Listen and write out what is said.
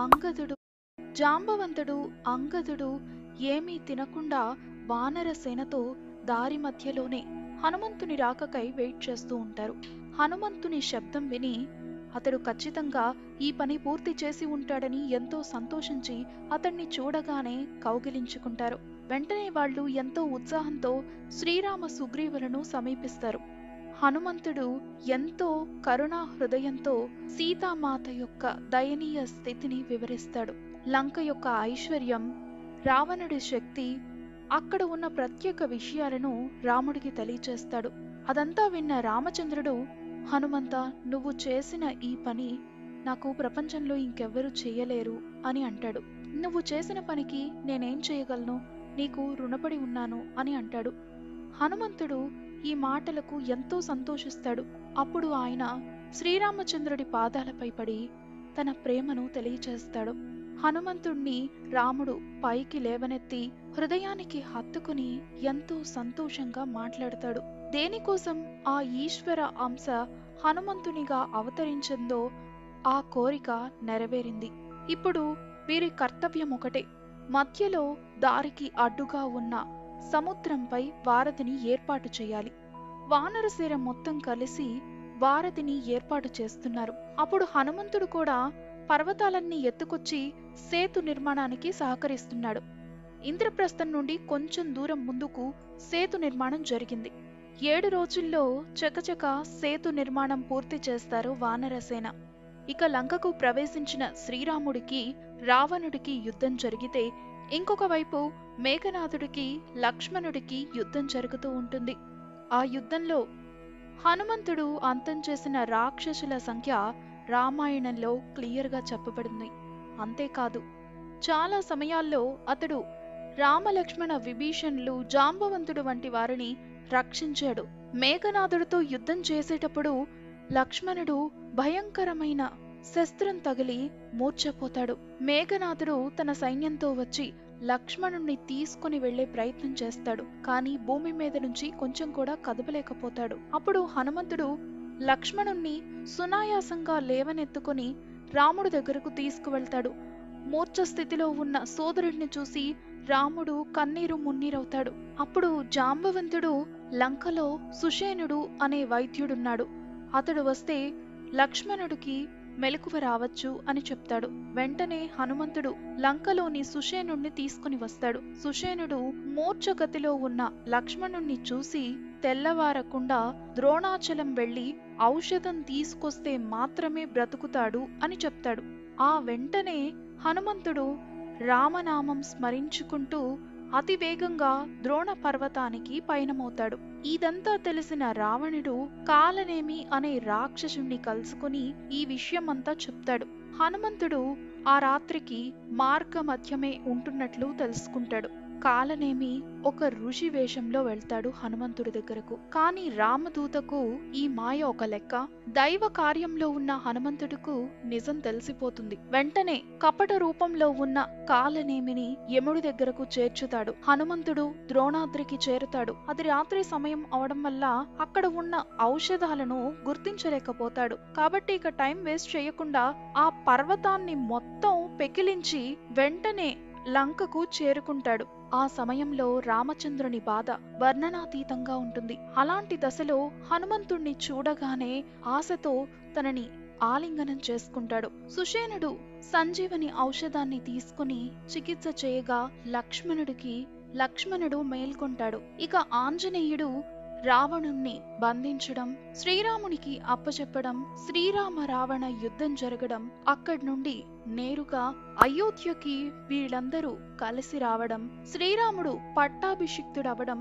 అంగదుడు జాంబవంతుడు అంగదుడు ఏమీ తినకుండా వానర సేనతో దారి మధ్యలోనే హనుమంతుని రాకకై వెయిట్ చేస్తూ ఉంటారు. హనుమంతుని శబ్దం విని అతడు ఖచ్చితంగా ఈ పని పూర్తి చేసి ఉంటాడని ఎంతో సంతోషించి అతన్ని చూడగానే కౌగిలించుకుంటారు. వెంటనే వాళ్ళు ఎంతో ఉత్సాహంతో శ్రీరామ సుగ్రీవులను సమీపిస్తారు. హనుమంతుడు ఎంతో కరుణా హృదయంతో సీతామాత యొక్క దయనీయ స్థితిని వివరిస్తాడు. లంక యొక్క ఐశ్వర్యం, రావణుడి శక్తి, అక్కడ ఉన్న ప్రత్యేక విషయాలను రాముడికి తెలియచేస్తాడు. అదంతా విన్న రామచంద్రుడు, హనుమంత, నువ్వు చేసిన ఈ పని నాకు ప్రపంచంలో ఇంకెవ్వరూ చేయలేరు అని అంటాడు. నువ్వు చేసిన పనికి నేనేం చేయగలను, నీకు రుణపడి ఉన్నాను అని అంటాడు. హనుమంతుడు ఈ మాటలకు ఎంతో సంతోషిస్తాడు. అప్పుడు ఆయన శ్రీరామచంద్రుడి పాదాలపై పడి తన ప్రేమను తెలియచేస్తాడు. హనుమంతుణ్ణి రాముడు పైకి లేవనెత్తి హృదయానికి హత్తుకుని ఎంతో సంతోషంగా మాట్లాడతాడు. దేనికోసం ఆ ఈశ్వర అంశ హనుమంతునిగా అవతరించిందో ఆ కోరిక నెరవేరింది. ఇప్పుడు వీరి కర్తవ్యం ఒకటే, మధ్యలో దారికి అడ్డుగా ఉన్న సముద్రంపై వారధిని ఏర్పాటు చేయాలి. వానరసేన మొత్తం కలిసి వారధిని ఏర్పాటు చేస్తున్నారు. అప్పుడు హనుమంతుడు కూడా పర్వతాలన్నీ ఎత్తుకొచ్చి సేతు నిర్మాణానికి సహకరిస్తున్నాడు. ఇంద్రప్రస్థం నుండి కొంచెం దూరం ముందుకు సేతు నిర్మాణం జరిగింది. 7 రోజుల్లో చకచక సేతు నిర్మాణం పూర్తి చేస్తారు వానరసేన. ఇక లంకకు ప్రవేశించిన శ్రీరాముడికి రావణుడికి యుద్ధం జరిగితే ఇంకొక వైపు మేఘనాథుడికి లక్ష్మణుడికి యుద్ధం జరుగుతూ ఉంటుంది. ఆ యుద్ధంలో హనుమంతుడు అంతం చేసిన రాక్షసుల సంఖ్య రామాయణంలో క్లియర్గా చెప్పబడింది. అంతేకాదు, చాలా సమయాల్లో అతడు రామలక్ష్మణ విభీషణులు, జాంబవంతుడు వంటి వారిని రక్షించాడు. మేఘనాథుడితో యుద్ధం చేసేటప్పుడు లక్ష్మణుడు భయంకరమైన శస్త్రం తగిలి మూర్ఛపోతాడు. మేఘనాథుడు తన సైన్యంతో వచ్చి లక్ష్మణుణ్ణి తీసుకుని వెళ్లే ప్రయత్నం చేస్తాడు. కానీ భూమి మీద నుంచి కొంచెం కూడా కదపలేకపోతాడు. అప్పుడు హనుమంతుడు లక్ష్మణుణ్ణి సునాయాసంగా లేవనెత్తుకుని రాముడి దగ్గరకు తీసుకువెళ్తాడు. మూర్ఛ స్థితిలో ఉన్న సోదరుడిని చూసి రాముడు కన్నీరు మున్నీరవుతాడు. అప్పుడు జాంబవంతుడు లంకలో సుషేనుడు అనే వైద్యుడున్నాడు, అతడు వస్తే లక్ష్మణుడికి మెలకువ రావచ్చు అని చెప్తాడు. వెంటనే హనుమంతుడు లంకలోని సుషేనుణ్ణి తీసుకుని వస్తాడు. సుషేనుడు మూర్ఛగతిలో ఉన్న లక్ష్మణుణ్ణి చూసి తెల్లవారకుండా ద్రోణాచలం వెళ్లి ఔషధం తీసుకొస్తే మాత్రమే బ్రతుకుతాడు అని చెప్తాడు. ఆ వెంటనే హనుమంతుడు రామనామం స్మరించుకుంటూ అతివేగంగా ద్రోణ పర్వతానికి పయనమవుతాడు. ఇదంతా తెలిసిన రావణుడు కాలనేమి అనే రాక్షసుణ్ణి కలుసుకుని ఈ విషయమంతా చెప్తాడు. హనుమంతుడు ఆ రాత్రికి మార్గ మధ్యమే ఉంటున్నట్లు తెలుసుకుంటాడు. కాలనేమి ఒక ఋషి వేషంలో వెళ్తాడు హనుమంతుడి దగ్గరకు. కాని రామదూతకు ఈ మాయ ఒక లెక్క. దైవ కార్యంలో ఉన్న హనుమంతుడుకు నిజం తెలిసిపోతుంది. వెంటనే కపట రూపంలో ఉన్న కాలనేమిని యముడి దగ్గరకు చేర్చుతాడు. హనుమంతుడు ద్రోణాద్రికి చేరుతాడు. అది రాత్రి సమయం అవడం వల్ల అక్కడ ఉన్న ఔషధాలను గుర్తించలేకపోతాడు. కాబట్టి ఇక టైం వేస్ట్ చేయకుండా ఆ పర్వతాన్ని మొత్తం పెకిలించి వెంటనే లంకకు చేరుకుంటాడు. ఆ సమయంలో రామచంద్రుని బాధ వర్ణనాతీతంగా ఉంటుంది. అలాంటి దశలో హనుమంతుణ్ణి చూడగానే ఆశతో తనని ఆలింగనం చేసుకుంటాడు. సుషేనుడు సంజీవని ఔషధాన్ని తీసుకుని చికిత్స చేయగా లక్ష్మణుడు మేల్కొంటాడు. ఇక ఆంజనేయుడు రావణుణ్ణి బంధించడం, శ్రీరామునికి అప్పచెప్పడం, శ్రీరామ రావణ యుద్ధం జరగడం, అక్కడి నుండి నేరుగా అయోధ్యకి వీళ్ళందరూ కలిసి రావడం, శ్రీరాముడు పట్టాభిషిక్తుడవడం,